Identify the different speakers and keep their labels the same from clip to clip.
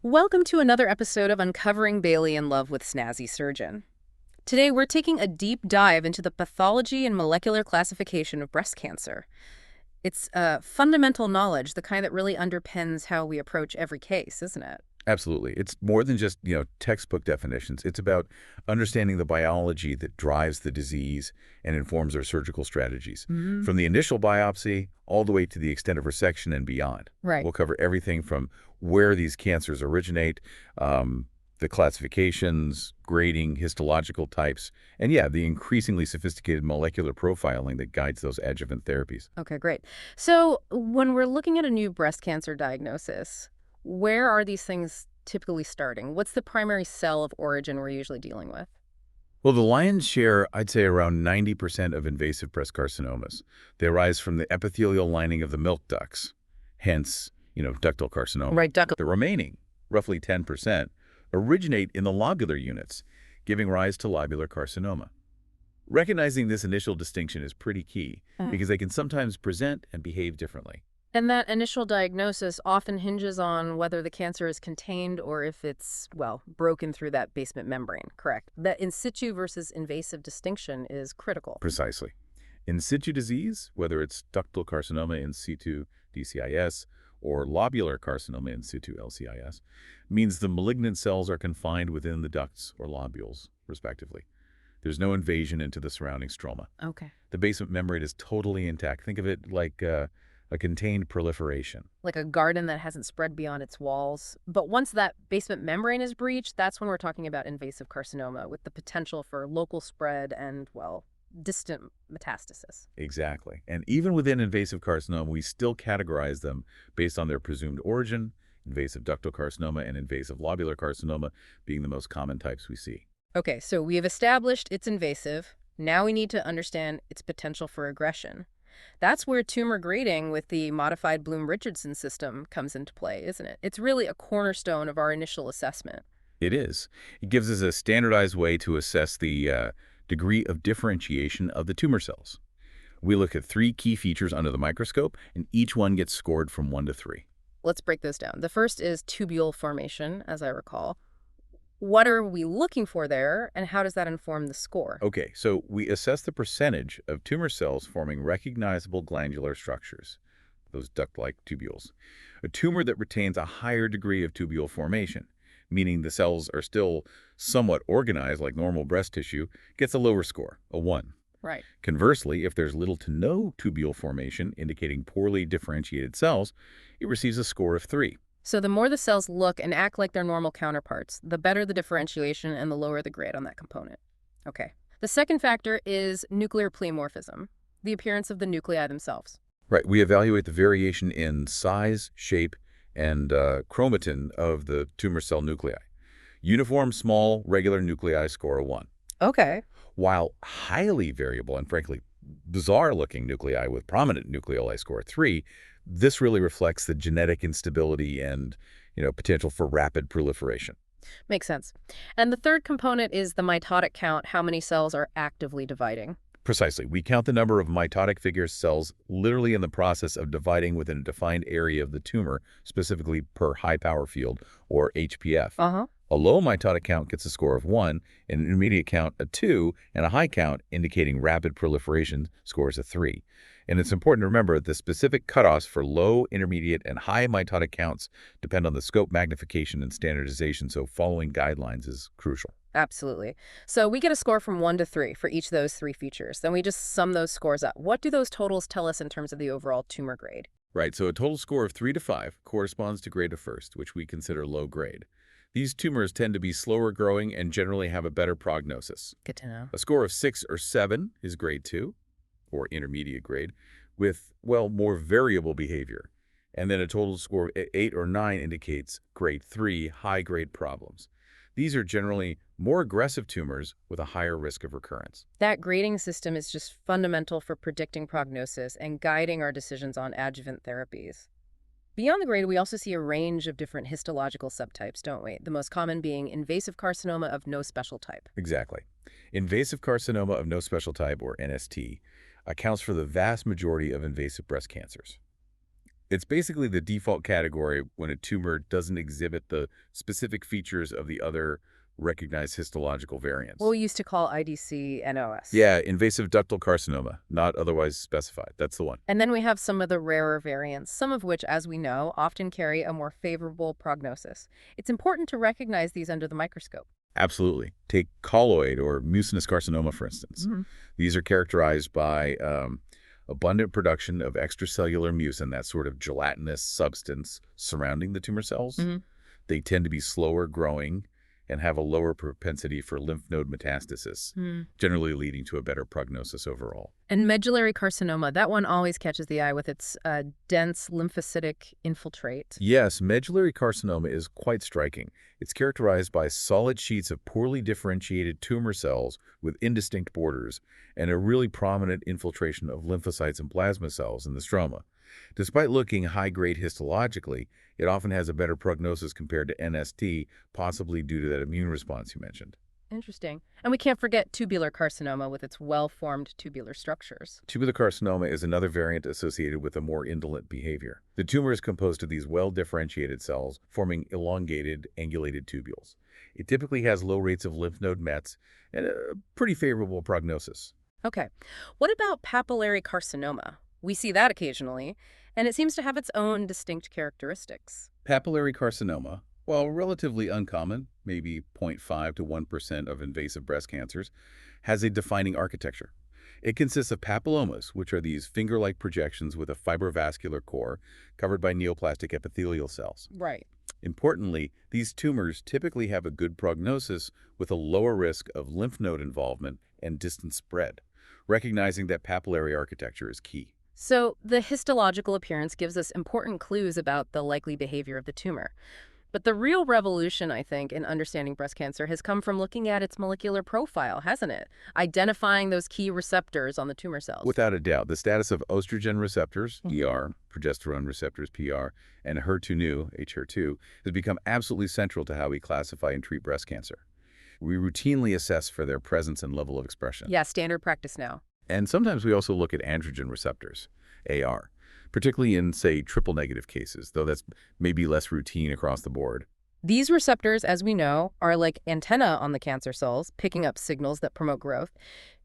Speaker 1: Welcome to another episode of Uncovering Bailey in Love with Snazzy Surgeon. Today, we're taking a deep dive into the pathology and molecular classification of breast cancer. It's fundamental knowledge, the kind that really underpins how we approach every case, isn't it?
Speaker 2: Absolutely. It's more than just, textbook definitions. It's about understanding the biology that drives the disease and informs our surgical strategies.
Speaker 1: Hmm.
Speaker 2: From the initial biopsy all the way to the extent of resection and beyond.
Speaker 1: Right.
Speaker 2: We'll cover everything from where these cancers originate, the classifications, grading, histological types, and yeah, the increasingly sophisticated molecular profiling that guides those adjuvant therapies.
Speaker 1: Okay, great. So, when we're looking at a new breast cancer diagnosis, where are these things typically starting? What's the primary cell of origin we're usually dealing with?
Speaker 2: Well, the lion's share, I'd say around 90% of invasive breast carcinomas, they arise from the epithelial lining of the milk ducts, hence, ductal carcinoma.
Speaker 1: Right, duck.
Speaker 2: The remaining, roughly 10%, originate in the lobular units, giving rise to lobular carcinoma. Recognizing this initial distinction is pretty key because they can sometimes present and behave differently.
Speaker 1: And that initial diagnosis often hinges on whether the cancer is contained or if it's, well, broken through that basement membrane, correct? That in situ versus invasive distinction is critical.
Speaker 2: Precisely. In situ disease, whether it's ductal carcinoma in situ DCIS or lobular carcinoma in situ LCIS, means the malignant cells are confined within the ducts or lobules, respectively. There's no invasion into the surrounding stroma.
Speaker 1: Okay.
Speaker 2: The basement membrane is totally intact. Think of it like a contained proliferation.
Speaker 1: Like a garden that hasn't spread beyond its walls. But once that basement membrane is breached, that's when we're talking about invasive carcinoma with the potential for local spread and, well, distant metastasis.
Speaker 2: Exactly. And even within invasive carcinoma, we still categorize them based on their presumed origin, invasive ductal carcinoma and invasive lobular carcinoma being the most common types we see.
Speaker 1: Okay, so we have established it's invasive. Now we need to understand its potential for aggression. That's where tumor grading with the modified Bloom-Richardson system comes into play, isn't it? It's really a cornerstone of our initial assessment.
Speaker 2: It is. It gives us a standardized way to assess the degree of differentiation of the tumor cells. We look at three key features under the microscope, and each one gets scored from 1 to 3.
Speaker 1: Let's break those down. The first is tubule formation, as I recall. What are we looking for there, and how does that inform the score?
Speaker 2: Okay, so we assess the percentage of tumor cells forming recognizable glandular structures, those duct-like tubules. A tumor that retains a higher degree of tubule formation, meaning the cells are still somewhat organized like normal breast tissue, gets a lower score, a 1.
Speaker 1: Right.
Speaker 2: Conversely, if there's little to no tubule formation, indicating poorly differentiated cells, it receives a score of 3.
Speaker 1: So the more the cells look and act like their normal counterparts, the better the differentiation and the lower the grade on that component. Okay. The second factor is nuclear pleomorphism, the appearance of the nuclei themselves.
Speaker 2: Right, we evaluate the variation in size, shape, and chromatin of the tumor cell nuclei. Uniform, small, regular nuclei score a 1.
Speaker 1: Okay.
Speaker 2: While highly variable and frankly bizarre-looking nuclei with prominent nucleoli score 3, this really reflects the genetic instability and, potential for rapid proliferation.
Speaker 1: Makes sense. And the third component is the mitotic count, how many cells are actively dividing.
Speaker 2: Precisely. We count the number of mitotic figure cells literally in the process of dividing within a defined area of the tumor, specifically per high power field, or HPF.
Speaker 1: Uh-huh.
Speaker 2: A low mitotic count gets a score of 1, an intermediate count a 2, and a high count, indicating rapid proliferation, scores a 3. And it's important to remember that the specific cutoffs for low, intermediate, and high mitotic counts depend on the scope magnification and standardization, so following guidelines is crucial.
Speaker 1: Absolutely. So we get a score from 1 to 3 for each of those three features. Then we just sum those scores up. What do those totals tell us in terms of the overall tumor grade?
Speaker 2: Right, so a total score of 3 to 5 corresponds to grade of first, which we consider low grade. These tumors tend to be slower growing and generally have a better prognosis.
Speaker 1: Good to know.
Speaker 2: A score of 6 or 7 is grade 2, or intermediate grade, with, well, more variable behavior. And then a total score of 8 or 9 indicates grade 3, high-grade problems. These are generally more aggressive tumors with a higher risk of recurrence.
Speaker 1: That grading system is just fundamental for predicting prognosis and guiding our decisions on adjuvant therapies. Beyond the grade, we also see a range of different histological subtypes, don't we? The most common being invasive carcinoma of no special type.
Speaker 2: Exactly. Invasive carcinoma of no special type, or NST, accounts for the vast majority of invasive breast cancers. It's basically the default category when a tumor doesn't exhibit the specific features of the other recognized histological
Speaker 1: What
Speaker 2: variants.
Speaker 1: we used to call IDC and OS.
Speaker 2: Yeah, invasive ductal carcinoma, not otherwise specified. That's the one.
Speaker 1: And then we have some of the rarer variants, some of which, as we know, often carry a more favorable prognosis. It's important to recognize these under the microscope.
Speaker 2: Absolutely. Take colloid or mucinous carcinoma, for instance.
Speaker 1: Mhm.
Speaker 2: These are characterized by abundant production of extracellular mucin, that sort of gelatinous substance surrounding the tumor cells.
Speaker 1: Mhm.
Speaker 2: They tend to be slower growing and have a lower propensity for lymph node metastasis,
Speaker 1: Hmm.
Speaker 2: generally leading to a better prognosis overall.
Speaker 1: And medullary carcinoma, that one always catches the eye with its dense lymphocytic infiltrate.
Speaker 2: Yes, medullary carcinoma is quite striking. It's characterized by solid sheets of poorly differentiated tumor cells with indistinct borders and a really prominent infiltration of lymphocytes and plasma cells in the stroma. Despite looking high-grade histologically, it often has a better prognosis compared to NST, possibly due to that immune response you mentioned.
Speaker 1: Interesting. And we can't forget tubular carcinoma with its well-formed tubular structures.
Speaker 2: Tubular carcinoma is another variant associated with a more indolent behavior. The tumor is composed of these well-differentiated cells, forming elongated, angulated tubules. It typically has low rates of lymph node mets and a pretty favorable prognosis.
Speaker 1: Okay. What about papillary carcinoma? We see that occasionally, and it seems to have its own distinct characteristics.
Speaker 2: Papillary carcinoma, while relatively uncommon, maybe 0.5 to 1% of invasive breast cancers, has a defining architecture. It consists of papillomas, which are these finger-like projections with a fibrovascular core covered by neoplastic epithelial cells.
Speaker 1: Right.
Speaker 2: Importantly, these tumors typically have a good prognosis with a lower risk of lymph node involvement and distant spread, recognizing that papillary architecture is key.
Speaker 1: So the histological appearance gives us important clues about the likely behavior of the tumor. But the real revolution, I think, in understanding breast cancer has come from looking at its molecular profile, hasn't it? Identifying those key receptors on the tumor cells.
Speaker 2: Without a doubt, the status of estrogen receptors,
Speaker 1: Mhm.
Speaker 2: progesterone receptors, PR, and HER2/neu, HER2, has become absolutely central to how we classify and treat breast cancer. We routinely assess for their presence and level of expression.
Speaker 1: Yeah, standard practice now.
Speaker 2: And sometimes we also look at androgen receptors, AR, particularly in, say, triple-negative cases, though that's maybe less routine across the board.
Speaker 1: These receptors, as we know, are like antennae on the cancer cells, picking up signals that promote growth.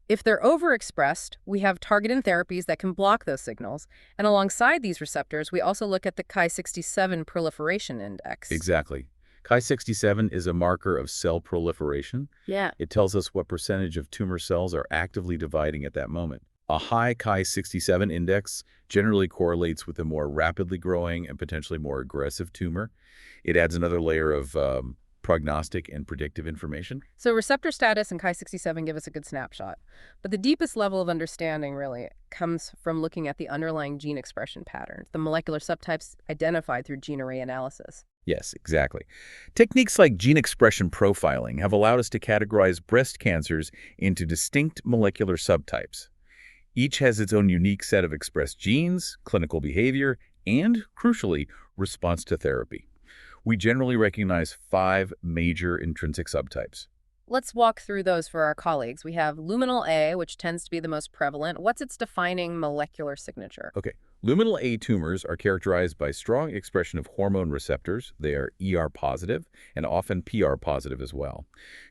Speaker 1: If they're overexpressed, we have targeted therapies that can block those signals. And alongside these receptors, we also look at the Ki-67 proliferation index.
Speaker 2: Exactly. Ki-67 is a marker of cell proliferation.
Speaker 1: Yeah.
Speaker 2: It tells us what percentage of tumor cells are actively dividing at that moment. A high Ki-67 index generally correlates with a more rapidly growing and potentially more aggressive tumor. It adds another layer of prognostic and predictive information.
Speaker 1: So receptor status and Ki-67 give us a good snapshot. But the deepest level of understanding really comes from looking at the underlying gene expression patterns, the molecular subtypes identified through gene array analysis.
Speaker 2: Yes, exactly. Techniques like gene expression profiling have allowed us to categorize breast cancers into distinct molecular subtypes. Each has its own unique set of expressed genes, clinical behavior, and, crucially, response to therapy. We generally recognize 5 major intrinsic subtypes.
Speaker 1: Let's walk through those for our colleagues. We have luminal A, which tends to be the most prevalent. What's its defining molecular signature?
Speaker 2: Okay, luminal A tumors are characterized by strong expression of hormone receptors. They are ER positive and often PR positive as well.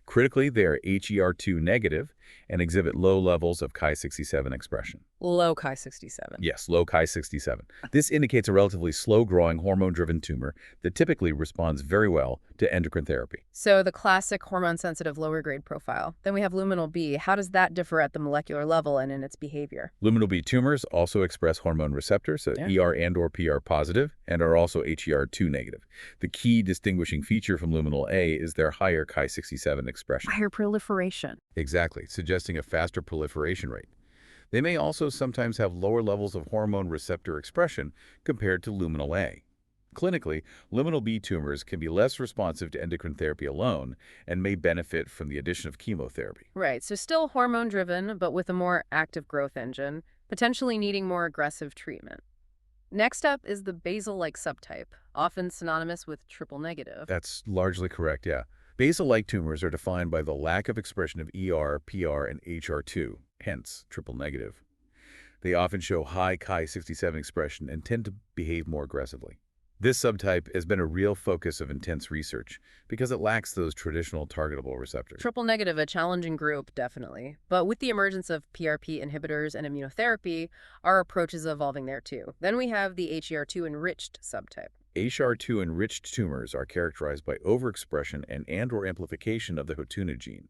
Speaker 2: Critically, they are HER2 negative and exhibit low levels of Ki-67 expression.
Speaker 1: Low Ki-67.
Speaker 2: Yes, low Ki-67. This indicates a relatively slow-growing hormone-driven tumor that typically responds very well to endocrine therapy.
Speaker 1: So the classic hormone-sensitive lower grade profile. Then we have luminal B. How does that differ at the molecular level and in its behavior?
Speaker 2: Luminal B tumors also express hormone receptors, so ER and/or PR positive, and are also HER2 negative. The key distinguishing feature from luminal A is their higher Ki-67 expression.
Speaker 1: Higher proliferation.
Speaker 2: Exactly, suggesting a faster proliferation rate. They may also sometimes have lower levels of hormone receptor expression compared to luminal A. Clinically, luminal B tumors can be less responsive to endocrine therapy alone and may benefit from the addition of chemotherapy.
Speaker 1: Right, so still hormone-driven, but with a more active growth engine, potentially needing more aggressive treatment. Next up is the basal-like subtype, often synonymous with triple negative.
Speaker 2: That's largely correct, yeah. Basal-like tumors are defined by the lack of expression of ER, PR, and HER2, hence triple negative. They often show high Ki-67 expression and tend to behave more aggressively. This subtype has been a real focus of intense research because it lacks those traditional targetable receptors.
Speaker 1: Triple negative, a challenging group, definitely. But with the emergence of PRP inhibitors and immunotherapy, our approach is evolving there too. Then we have the HER2 enriched subtype.
Speaker 2: HR2 enriched tumors are characterized by overexpression and/or amplification of the HER2 gene.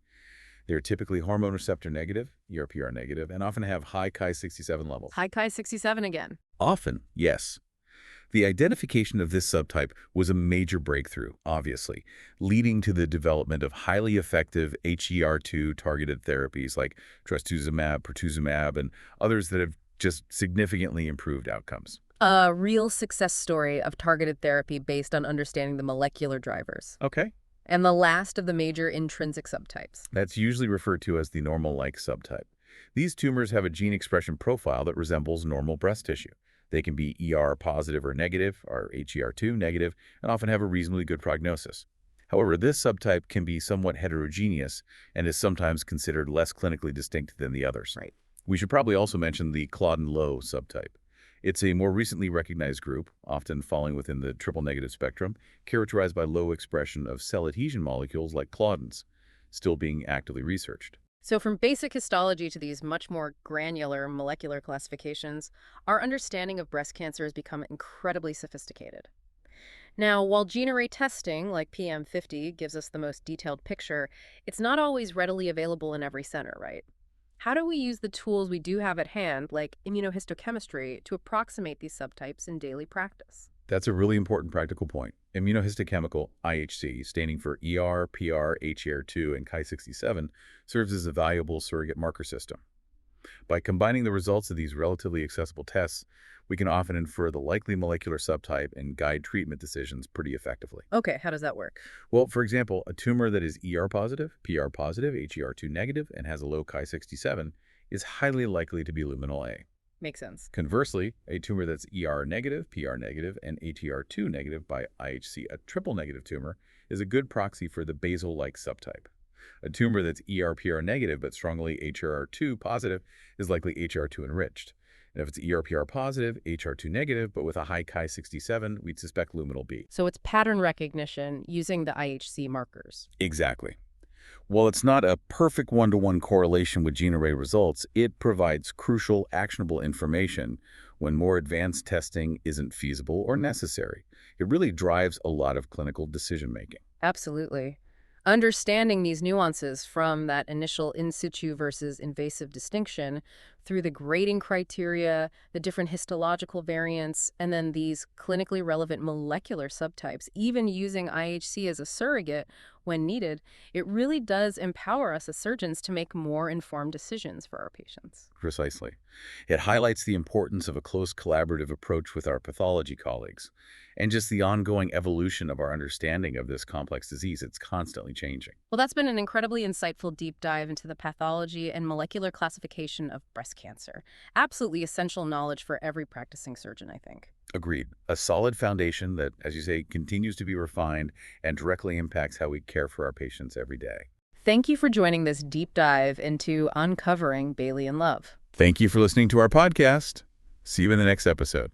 Speaker 2: They are typically hormone receptor negative, ERPR negative, and often have high Ki-67 levels.
Speaker 1: High Ki-67 again.
Speaker 2: Often, yes. The identification of this subtype was a major breakthrough, obviously, leading to the development of highly effective HER2 targeted therapies like trastuzumab, pertuzumab, and others that have just significantly improved outcomes.
Speaker 1: A real success story of targeted therapy based on understanding the molecular drivers.
Speaker 2: Okay.
Speaker 1: And the last of the major intrinsic subtypes.
Speaker 2: That's usually referred to as the normal-like subtype. These tumors have a gene expression profile that resembles normal breast tissue. They can be ER positive or negative, or HER2 negative, and often have a reasonably good prognosis. However, this subtype can be somewhat heterogeneous and is sometimes considered less clinically distinct than the others.
Speaker 1: Right.
Speaker 2: We should probably also mention the Claudin-Low subtype. It's a more recently recognized group, often falling within the triple-negative spectrum, characterized by low expression of cell adhesion molecules like claudins, still being actively researched.
Speaker 1: So from basic histology to these much more granular molecular classifications, our understanding of breast cancer has become incredibly sophisticated. Now, while gene array testing, like PM50, gives us the most detailed picture, it's not always readily available in every center, right? How do we use the tools we do have at hand, like immunohistochemistry, to approximate these subtypes in daily practice?
Speaker 2: That's a really important practical point. Immunohistochemical, IHC, standing for ER, PR, HER2, and Ki-67, serves as a valuable surrogate marker system. By combining the results of these relatively accessible tests, we can often infer the likely molecular subtype and guide treatment decisions pretty effectively.
Speaker 1: Okay, how does that work?
Speaker 2: Well, for example, a tumor that is ER positive, PR positive, HER2 negative, and has a low Ki-67 is highly likely to be luminal A.
Speaker 1: Makes sense.
Speaker 2: Conversely, a tumor that's ER negative, PR negative, and ATR2 negative by IHC, a triple negative tumor, is a good proxy for the basal-like subtype. A tumor that's ER-PR negative but strongly HR2 positive is likely HR2 enriched. And if it's ER-PR positive, HR2 negative, but with a high Ki-67, we'd suspect luminal B.
Speaker 1: So it's pattern recognition using the IHC markers.
Speaker 2: Exactly. While it's not a perfect one-to-one correlation with gene array results, it provides crucial, actionable information when more advanced testing isn't feasible or necessary. It really drives a lot of clinical decision-making.
Speaker 1: Absolutely. Understanding these nuances from that initial in situ versus invasive distinction through the grading criteria, the different histological variants, and then these clinically relevant molecular subtypes, even using IHC as a surrogate when needed, it really does empower us as surgeons to make more informed decisions for our patients.
Speaker 2: Precisely. It highlights the importance of a close collaborative approach with our pathology colleagues and just the ongoing evolution of our understanding of this complex disease. It's constantly changing.
Speaker 1: Well, that's been an incredibly insightful deep dive into the pathology and molecular classification of breast cancer. Absolutely essential knowledge for every practicing surgeon, I think.
Speaker 2: Agreed. A solid foundation that, as you say, continues to be refined and directly impacts how we care for our patients every day.
Speaker 1: Thank you for joining this deep dive into uncovering Bailey and Love.
Speaker 2: Thank you for listening to our podcast. See you in the next episode.